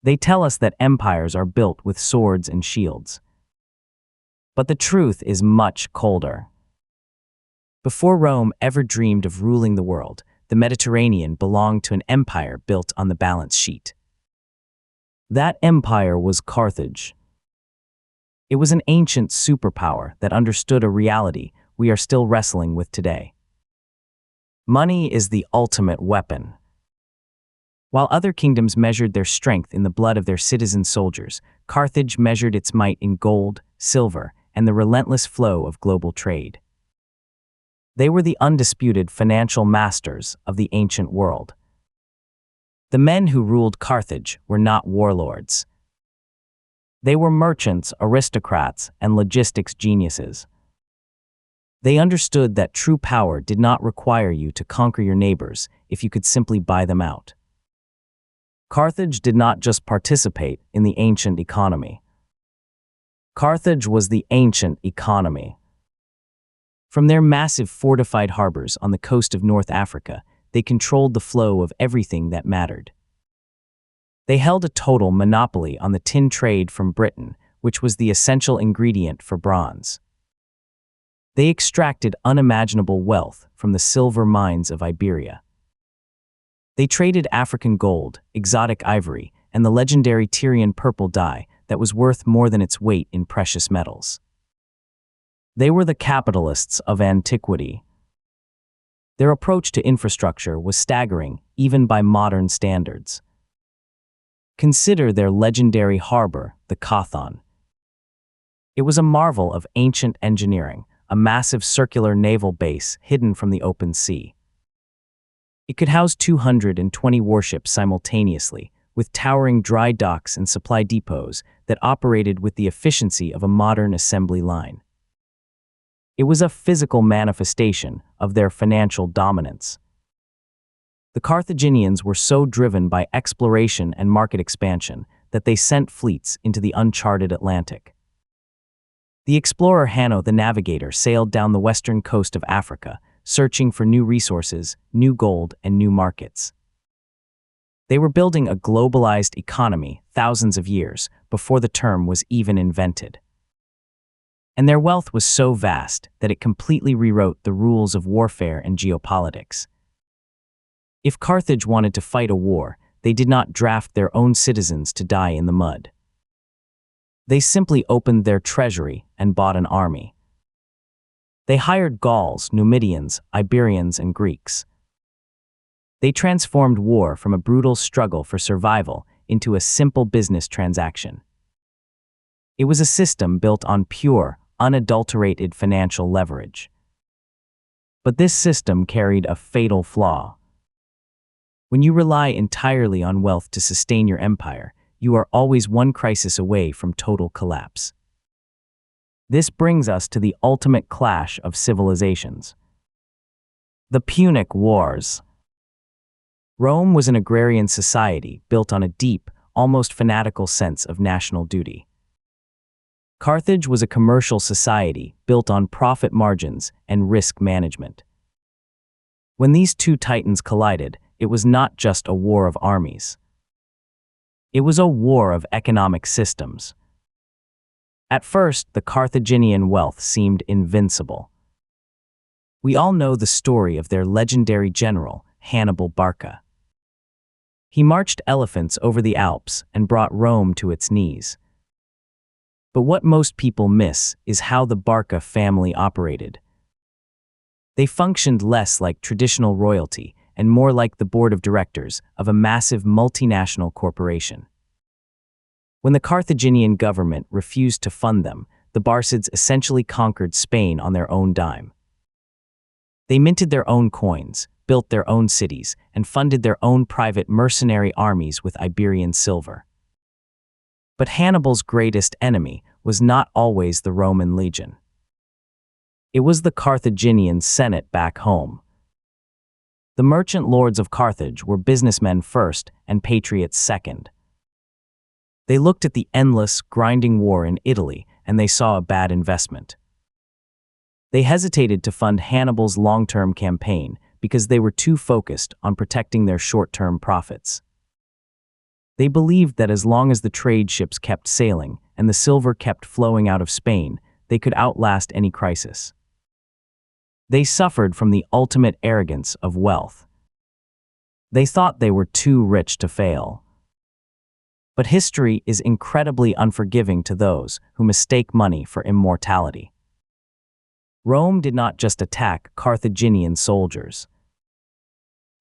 They tell us that empires are built with swords and shields. But the truth is much colder. Before Rome ever dreamed of ruling the world, the Mediterranean belonged to an empire built on the balance sheet. That empire was Carthage. It was an ancient superpower that understood a reality we are still wrestling with today. Money is the ultimate weapon. While other kingdoms measured their strength in the blood of their citizen soldiers, Carthage measured its might in gold, silver, and the relentless flow of global trade. They were the undisputed financial masters of the ancient world. The men who ruled Carthage were not warlords. They were merchants, aristocrats, and logistics geniuses. They understood that true power did not require you to conquer your neighbors if you could simply buy them out. Carthage did not just participate in the ancient economy. Carthage was the ancient economy. From their massive fortified harbors on the coast of North Africa, they controlled the flow of everything that mattered. They held a total monopoly on the tin trade from Britain, which was the essential ingredient for bronze. They extracted unimaginable wealth from the silver mines of Iberia. They traded African gold, exotic ivory, and the legendary Tyrian purple dye that was worth more than its weight in precious metals. They were the capitalists of antiquity. Their approach to infrastructure was staggering, even by modern standards. Consider their legendary harbor, the Carthage. It was a marvel of ancient engineering, a massive circular naval base hidden from the open sea. It could house 220 warships simultaneously, with towering dry docks and supply depots that operated with the efficiency of a modern assembly line. It was a physical manifestation of their financial dominance. The Carthaginians were so driven by exploration and market expansion that they sent fleets into the uncharted Atlantic. The explorer Hanno the Navigator sailed down the western coast of Africa, searching for new resources, new gold, and new markets. They were building a globalized economy thousands of years before the term was even invented. And their wealth was so vast that it completely rewrote the rules of warfare and geopolitics. If Carthage wanted to fight a war, they did not draft their own citizens to die in the mud. They simply opened their treasury and bought an army. They hired Gauls, Numidians, Iberians, and Greeks. They transformed war from a brutal struggle for survival into a simple business transaction. It was a system built on pure, unadulterated financial leverage. But this system carried a fatal flaw. When you rely entirely on wealth to sustain your empire, you are always one crisis away from total collapse. This brings us to the ultimate clash of civilizations. The Punic Wars. Rome was an agrarian society built on a deep, almost fanatical sense of national duty. Carthage was a commercial society built on profit margins and risk management. When these two titans collided, it was not just a war of armies. It was a war of economic systems. At first, the Carthaginian wealth seemed invincible. We all know the story of their legendary general, Hannibal Barca. He marched elephants over the Alps and brought Rome to its knees. But what most people miss is how the Barca family operated. They functioned less like traditional royalty and more like the board of directors of a massive multinational corporation. When the Carthaginian government refused to fund them, the Barcids essentially conquered Spain on their own dime. They minted their own coins, built their own cities, and funded their own private mercenary armies with Iberian silver. But Hannibal's greatest enemy was not always the Roman legion. It was the Carthaginian Senate back home. The merchant lords of Carthage were businessmen first and patriots second. They looked at the endless, grinding war in Italy and they saw a bad investment. They hesitated to fund Hannibal's long-term campaign because they were too focused on protecting their short-term profits. They believed that as long as the trade ships kept sailing and the silver kept flowing out of Spain, they could outlast any crisis. They suffered from the ultimate arrogance of wealth. They thought they were too rich to fail. But history is incredibly unforgiving to those who mistake money for immortality. Rome did not just attack Carthaginian soldiers.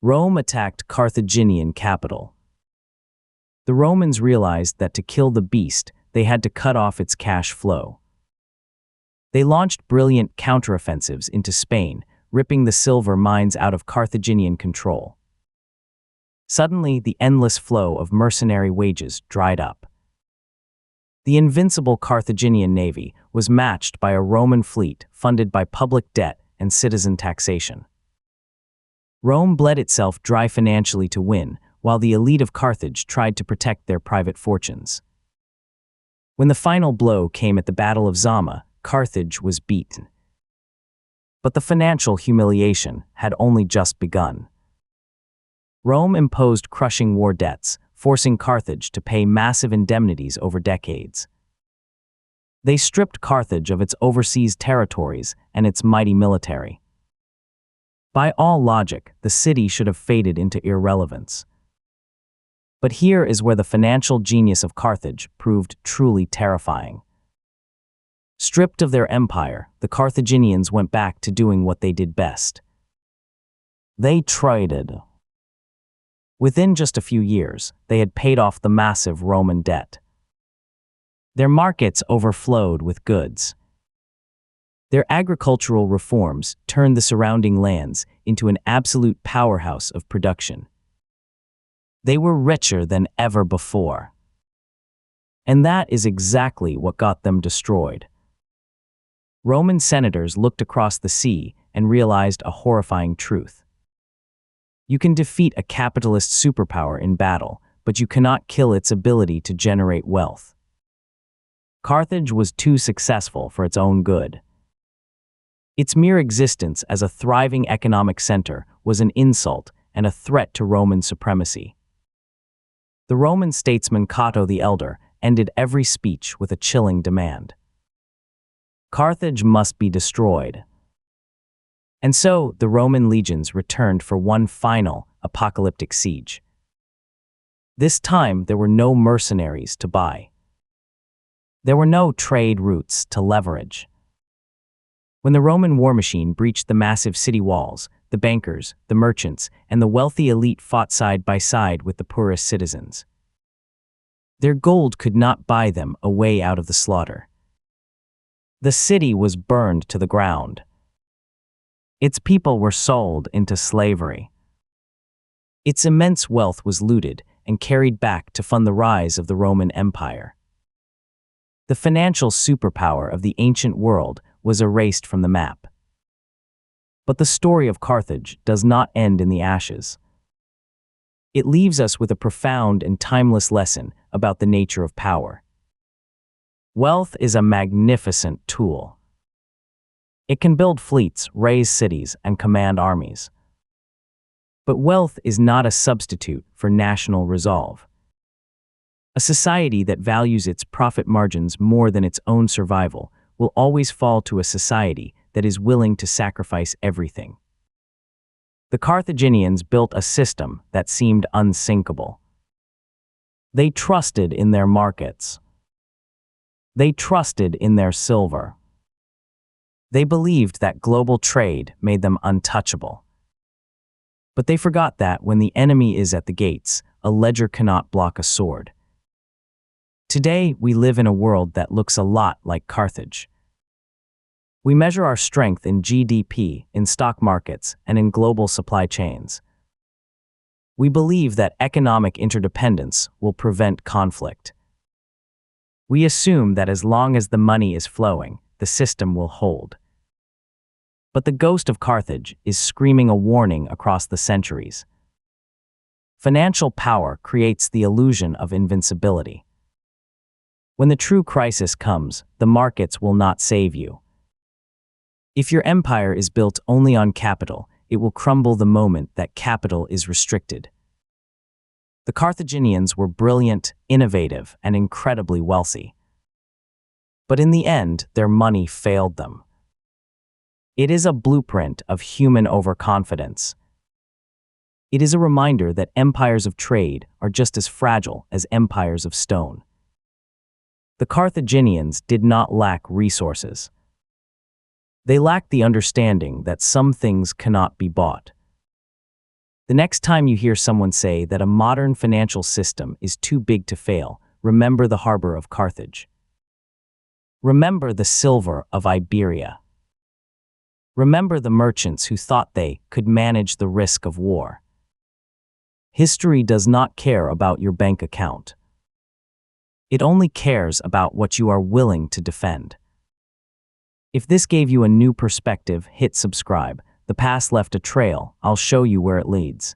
Rome attacked Carthaginian capital. The Romans realized that to kill the beast, they had to cut off its cash flow. They launched brilliant counteroffensives into Spain, ripping the silver mines out of Carthaginian control. Suddenly, the endless flow of mercenary wages dried up. The invincible Carthaginian navy was matched by a Roman fleet funded by public debt and citizen taxation. Rome bled itself dry financially to win, while the elite of Carthage tried to protect their private fortunes. When the final blow came at the Battle of Zama, Carthage was beaten. But the financial humiliation had only just begun. Rome imposed crushing war debts, forcing Carthage to pay massive indemnities over decades. They stripped Carthage of its overseas territories and its mighty military. By all logic, the city should have faded into irrelevance. But here is where the financial genius of Carthage proved truly terrifying. Stripped of their empire, the Carthaginians went back to doing what they did best. They traded. Within just a few years, they had paid off the massive Roman debt. Their markets overflowed with goods. Their agricultural reforms turned the surrounding lands into an absolute powerhouse of production. They were richer than ever before. And that is exactly what got them destroyed. Roman senators looked across the sea and realized a horrifying truth. You can defeat a capitalist superpower in battle, but you cannot kill its ability to generate wealth. Carthage was too successful for its own good. Its mere existence as a thriving economic center was an insult and a threat to Roman supremacy. The Roman statesman Cato the Elder ended every speech with a chilling demand. Carthage must be destroyed. And so the Roman legions returned for one final apocalyptic siege. This time there were no mercenaries to buy. There were no trade routes to leverage. When the Roman war machine breached the massive city walls, the bankers, the merchants, and the wealthy elite fought side by side with the poorest citizens. Their gold could not buy them a way out of the slaughter. The city was burned to the ground. Its people were sold into slavery. Its immense wealth was looted and carried back to fund the rise of the Roman Empire. The financial superpower of the ancient world was erased from the map. But the story of Carthage does not end in the ashes. It leaves us with a profound and timeless lesson about the nature of power. Wealth is a magnificent tool. It can build fleets, raise cities, and command armies. But wealth is not a substitute for national resolve. A society that values its profit margins more than its own survival will always fall to a society that is willing to sacrifice everything. The Carthaginians built a system that seemed unsinkable. They trusted in their markets. They trusted in their silver. They believed that global trade made them untouchable. But they forgot that when the enemy is at the gates, a ledger cannot block a sword. Today, we live in a world that looks a lot like Carthage. We measure our strength in GDP, in stock markets, and in global supply chains. We believe that economic interdependence will prevent conflict. We assume that as long as the money is flowing, the system will hold. But the ghost of Carthage is screaming a warning across the centuries. Financial power creates the illusion of invincibility. When the true crisis comes, the markets will not save you. If your empire is built only on capital, it will crumble the moment that capital is restricted. The Carthaginians were brilliant, innovative, and incredibly wealthy. But in the end, their money failed them. It is a blueprint of human overconfidence. It is a reminder that empires of trade are just as fragile as empires of stone. The Carthaginians did not lack resources. They lacked the understanding that some things cannot be bought. The next time you hear someone say that a modern financial system is too big to fail, remember the harbor of Carthage. Remember the silver of Iberia. Remember the merchants who thought they could manage the risk of war. History does not care about your bank account. It only cares about what you are willing to defend. If this gave you a new perspective, hit subscribe. The past left a trail. I'll show you where it leads.